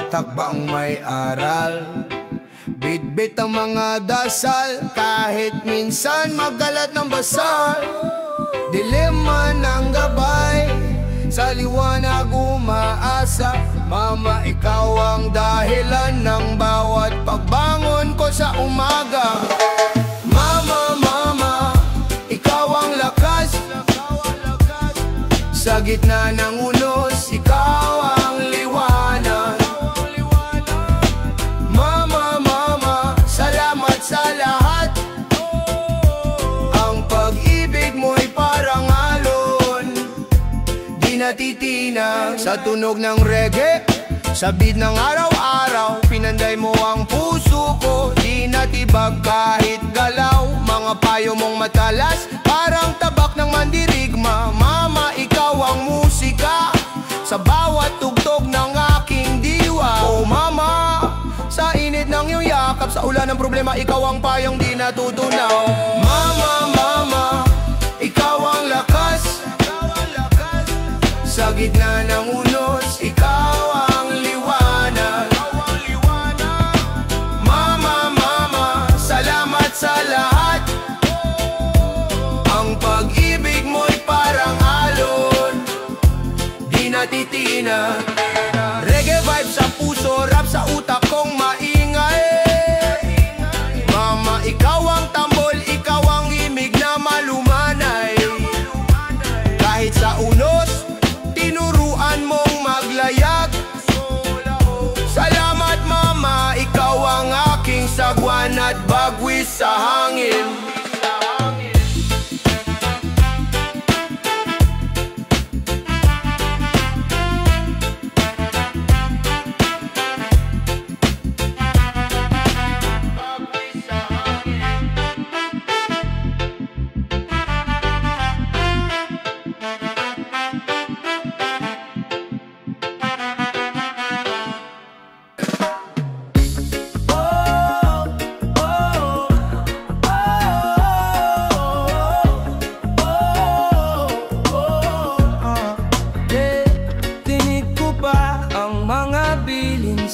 bawat hakbang may aral. Bitbit ang mga dasal, kahit minsan magalat ng basal. Dilema ng gabay, sa liwanag umaasa. Mama, ikaw ang dahilan ng bawat pagbangon ko sa umaga. Mama, mama, ikaw ang lakas. Sa gitna ng unos, ikaw ang liwanag. Mama, mama, salamat sa lahat. Ang pag-ibig mo'y parang alon, di natitinag sa tunog ng reggae. Sa beat ng araw-araw, pinanday mo ang puso ko. Di natibag kahit galaw, mga payo mong matalas, parang tabak ng mandirigma. Mama, ikaw ang musika sa bawat tugtog ng aking diwa. Oh mama, sa init ng iyong yakap, sa ulan ng problema, ikaw ang payong di natutunaw. Mama, mama, ikaw ang lakas. Sa gitna ng unos, ikaw ang liwanag. Mama, mama, salamat sa lahat. Ang pag-ibig mo'y parang alon, di natitinag. Reggae vibe sa puso, rap sa utak kong maingay. Mama, ikaw ang tambol, ikaw ang himig na malumanay. Kahit sa unos, tinuruan mong maglayag. Salamat mama, ikaw ang aking sagwan at bagwis sa hangin.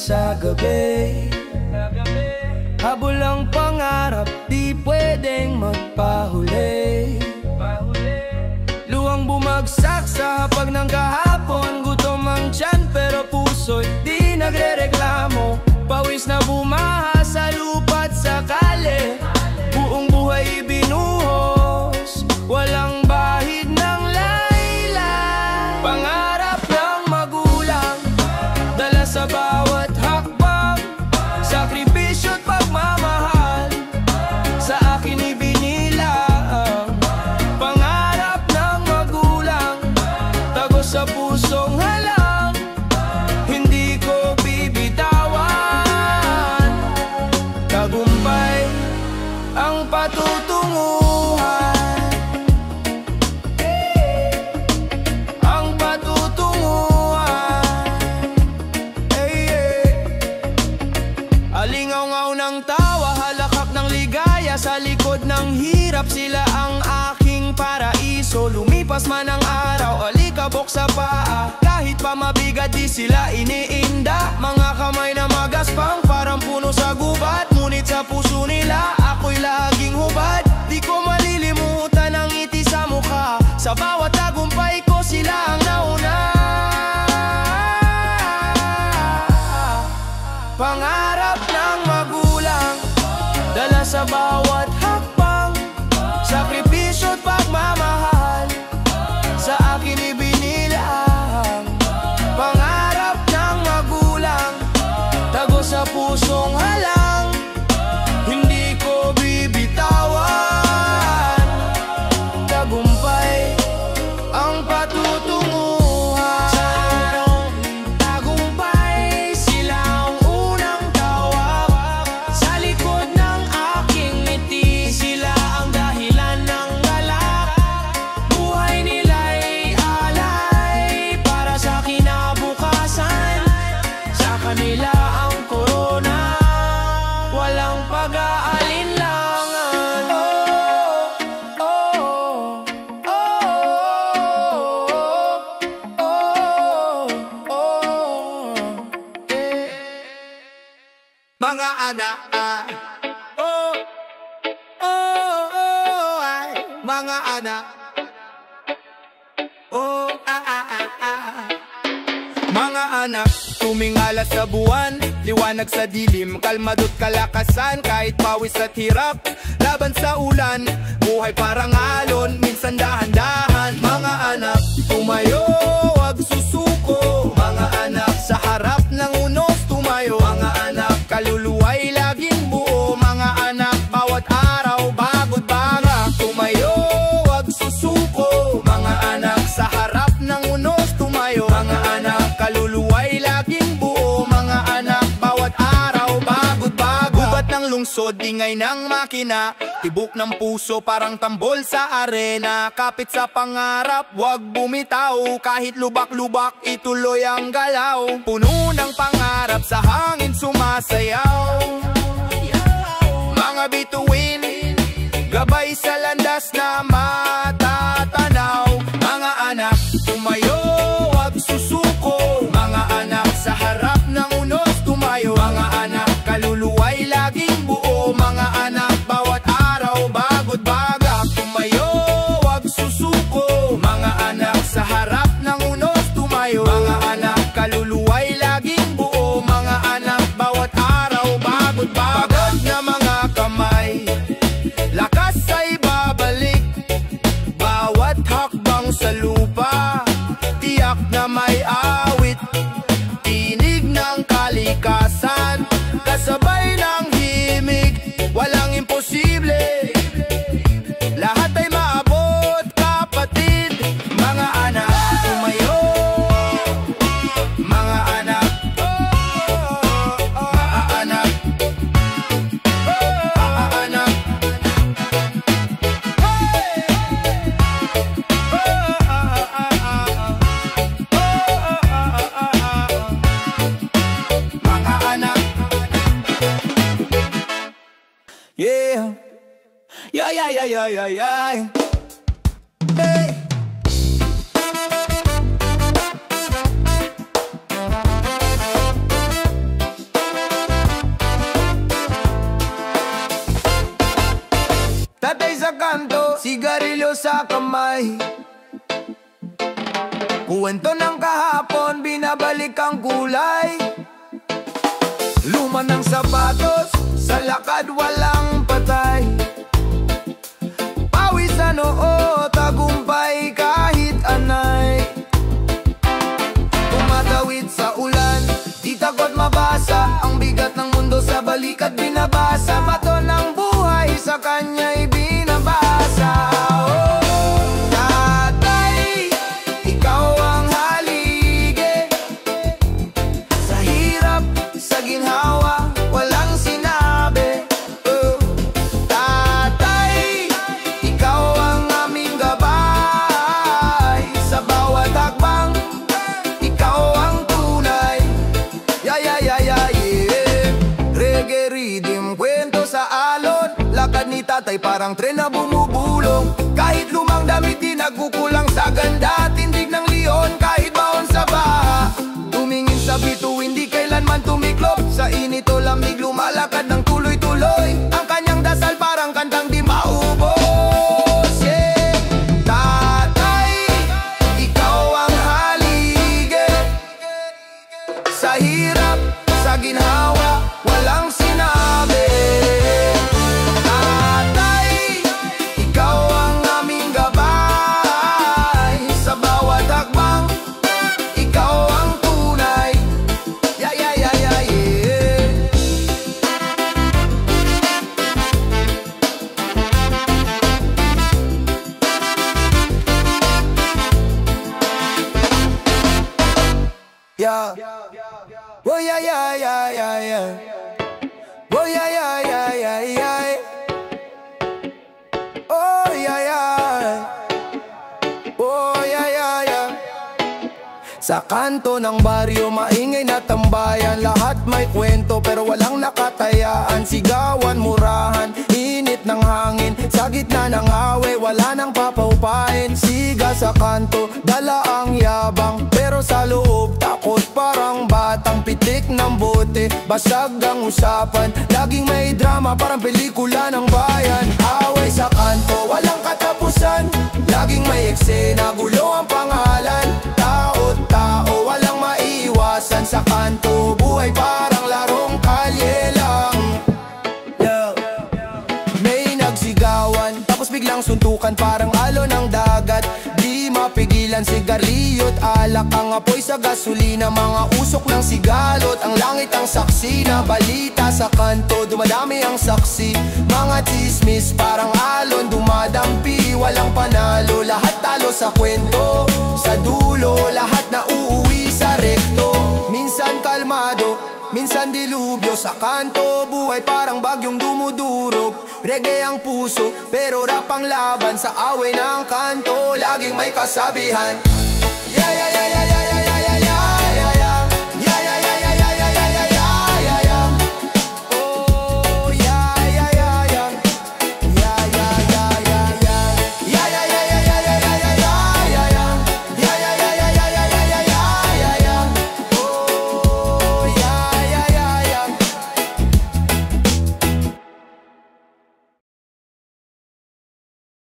Sa gabi, habol ang pangarap, di pwedeng magpahuli. Luwang bumagsak sa hapag ng kahapon, gutom ang tiyan pero puso'y di nagrereklamo. Pawis na bumaha sa lupa't sa kale, buong buhay ibinuhos, walang bahid ng laylay. Pangarap ng magulang, dala sa bawat sakripisyo't pagmamahal, sa akin ibinilang. Pangarap ng magulang, tagos sa pusong halang, hindi ko bibitawan. Tagumpay ang patutunguhan, ang patutunguhan. Alingaw-ngaw ng tawa, halakak ng ligaya, sa likod ng hirap sila ang aking paraiso. Lumipas man ang araw, alikabok sa paa, kahit pa mabigat di sila iniinda. Mga kamay na magaspang, parang puno sa gubat, ngunit sa puso nila ako'y laging hubad. Di ko malilimutan ang ngiti sa mukha, sa bawat tagumpay ko sila ang nauna. Pangarap ng magulang, dala sa bawat hakbang, sakripisyo't pagmamahal, sa akin ibinilang. Pangarap ng magulang, tagos sa pusong halang, hindi ko bibitawan. Tagumpay ang patutunguhan. Sila ang unang tawag, sa likod ng aking ngiti mga anak. Oh, oh, oh, ay, mga anak. Oh, mga anak, tumingala sa buwan, liwanag sa dilim, kalmado't kalakasan, kahit pawis at hirap, laban sa ulan, buhay parang alon, minsan dahan-dahan. Mga anak, tumayo, wag susuko. Mga anak, sa harap ng unos tumayo. Mga anak, kaluluwa'y laging buo. Mga anak, bawat araw bago't baga. Tumayo, wag susuko. Mga anak, sa harap ng unos tumayo. Mga anak, kaluluwa'y laging buo. Mga anak, bawat araw bago't baga. Gubat ng lungsod, ingay ng makina, tibok ng puso parang tambol sa arena. Kapit sa pangarap, wag bumitaw, kahit lubak-lubak ituloy ang galaw. Puno ng pangarap, sa hangin sumasayaw. Mga bituin, gabay sa landas na matatanaw. Mga anak, tumayo, wag susuko. Mga anak, sa harap ng unos tumayo. Mga anak, kaluluwa'y laging buo. Mga anak, bawat araw bago't baga. Tumayo, wag susuko. Mga anak, sa harap ng unos tumayo. Mga anak, kaluluwa'y laging buo. Mga anak, bawat araw bago't baga. Pagod na mga kamay, lakas ay babalik. Bawat hakbang sa lupa, tiyak na may awit. Tinig ng kalikasan, kasabay ng himig. Walang imposible, lahat ay maabot, kapatid. Mga anak, tumayo. Mga anak, mga anak, mga anak. Mga anak. Yeah. Yeah, yeah, yeah, yeah, yeah, yeah. Hey. Tatay sa kanto, sigarilyo sa kamay. Kuwento ng kahapon, binabalik ang kulay. Luma ng sapatos, sa lakad walang patay. Pawis sa noo, tagumpay kahit anay. Tumatawid sa ulan, di takot mabasa. Ang bigat ng mundo sa balikat binabasa. Mato ng buhay sa kanya'y binabasa. Oh, tatay, ikaw ang halige. Sa hirap, sa ginhawa, walang sinabi. Oh, tatay, ikaw ang aming gabay. Sa bawat hakbang, ikaw ang tunay. Yeah, yeah, yeah, yeah, yeah. Reggae rhythm, kwento sa alon. Lakad ni tatay parang tren na bumubulong. Kahit lumang damit di nagkukulang sa ganda. Tindig ng leon kahit baon sa baha. Tumingin sa bituin, di kailanman tumiklop. Sa init o lamig lumalakad ng tuloy-tuloy. Ang kanyang dasal parang kantang di maubos. Yeah. Tatay, ikaw ang halige. Sa hirap, sa ginhawa, walang sinabi. Tatay, ikaw ang aming gabay. Sa bawat hakbang, ikaw ang tunay. Yeah, yeah, yeah, yeah, yeah. Yeah. Oh yeah, yeah, yeah, yeah, yeah. Oh yeah, yeah, yeah, yeah, yeah. Oh yeah, yeah. Oh yeah, yeah, yeah. Sa kanto ng baryo, maingay na tambayan. Lahat may kwento pero walang nakatayaan. Sigawan, murahan, init ng hangin. Sa gitna ng away, wala nang papaupain. Siga sa kanto, dala ang yabang, pero sa loob takot parang batang pitik ng bote, basag ang usapan. Laging may drama, parang pelikula ng bayan. Away sa kanto, walang katapusan. Laging may eksena, gulo ang pangalan. Tao-tao, walang maiiwasan. Sa kanto, buhay parang larong kalye lang. May nagsigawan, tapos biglang suntukan, parang alon ng dagat. Di mapigilan, sigarilyo't alak, ang apoy sa gasolina, mga usok ng sigalot. Ang langit ang saksi na balita sa kanto, dumadami ang saksi. Mga chismis, parang alon, dumadampi, walang panalo. Lahat talo sa kwento, sa dulo, lahat na uuwi sa rekto. Minsan kalmado, minsan dilubyo. Sa kanto, buhay parang bagyong dumudurog. Reggae ang puso, pero rap ang laban. Sa away ng kanto, laging may kasabihan. Yeah, yeah, yeah, yeah.